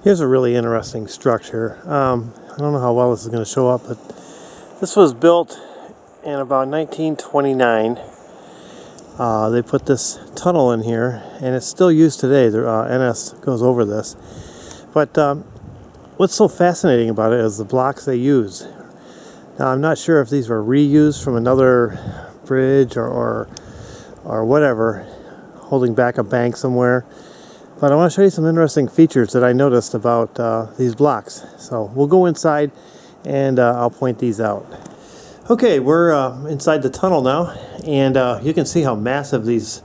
Here's a really interesting structure. I don't know how well this is going to show up, but this was built in about 1929. They put this tunnel in here, and it's still used today. The NS goes over this. But what's so fascinating about it is the blocks they use. Now, I'm not sure if these were reused from another bridge or whatever, holding back a bank somewhere. But I want to show you some interesting features that I noticed about these blocks. So we'll go inside and I'll point these out. Okay, we're inside the tunnel now, and you can see how massive these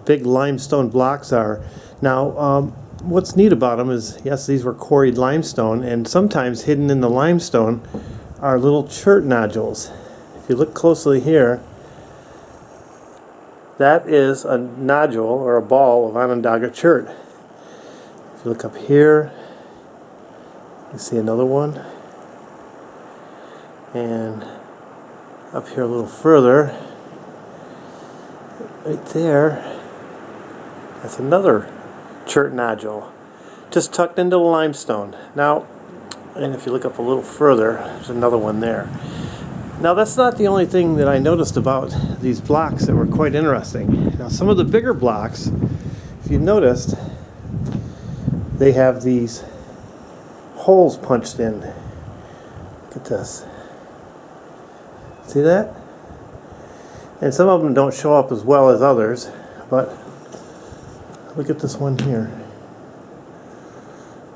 big limestone blocks are. Now, what's neat about them is, yes, these were quarried limestone, and sometimes hidden in the limestone are little chert nodules. If you look closely here, that is a nodule or a ball of Onondaga chert. If you look up here, you see another one. And up here a little further, right there, that's another chert nodule, just tucked into the limestone. Now, and if you look up a little further, there's another one there. Now, that's not the only thing that I noticed about these blocks that were quite interesting. Now, some of the bigger blocks, if you noticed, they have these holes punched in. Look at this. See that? And some of them don't show up as well as others, but look at this one here.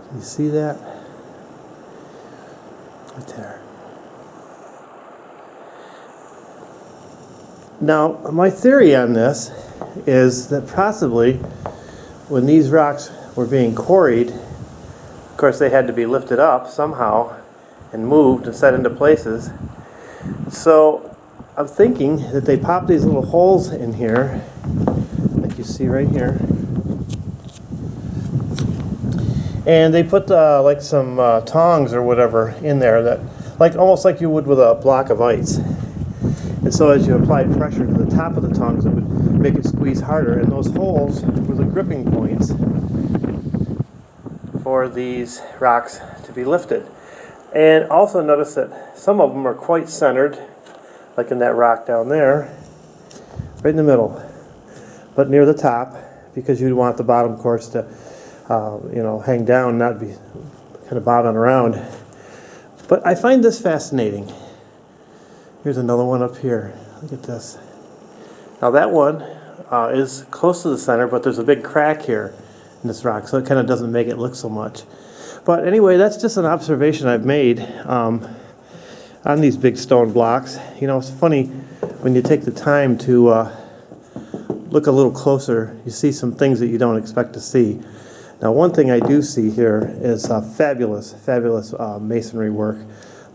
Can you see that? Right there. Now, my theory on this is that possibly when these rocks were being quarried, of course they had to be lifted up somehow and moved and set into places. So I'm thinking that they popped these little holes in here, like you see right here, and they put like some tongs or whatever in there, that almost like you would with a block of ice. And so as you applied pressure to the top of the tongs, it would make it squeeze harder, and those holes were the gripping points for these rocks to be lifted. And also notice that some of them are quite centered, like in that rock down there, right in the middle, but near the top, because you'd want the bottom course to hang down, not be kind of bobbing around. But I find this fascinating. Here's another one up here. Look at this. Now that one is close to the center, but there's a big crack here in this rock, so it kind of doesn't make it look so much. But anyway, that's just an observation I've made on these big stone blocks. You know, it's funny when you take the time to look a little closer, you see some things that you don't expect to see. Now, one thing I do see here is fabulous masonry work.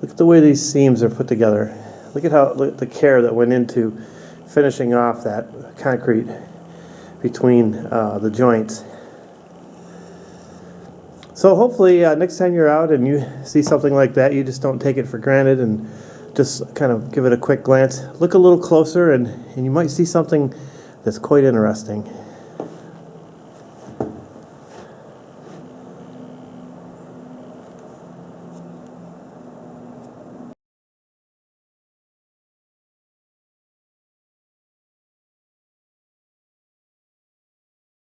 Look at the way these seams are put together. Look at the care that went into finishing off that concrete between the joints. So hopefully next time you're out and you see something like that, you just don't take it for granted and just kind of give it a quick glance. Look a little closer and you might see something that's quite interesting.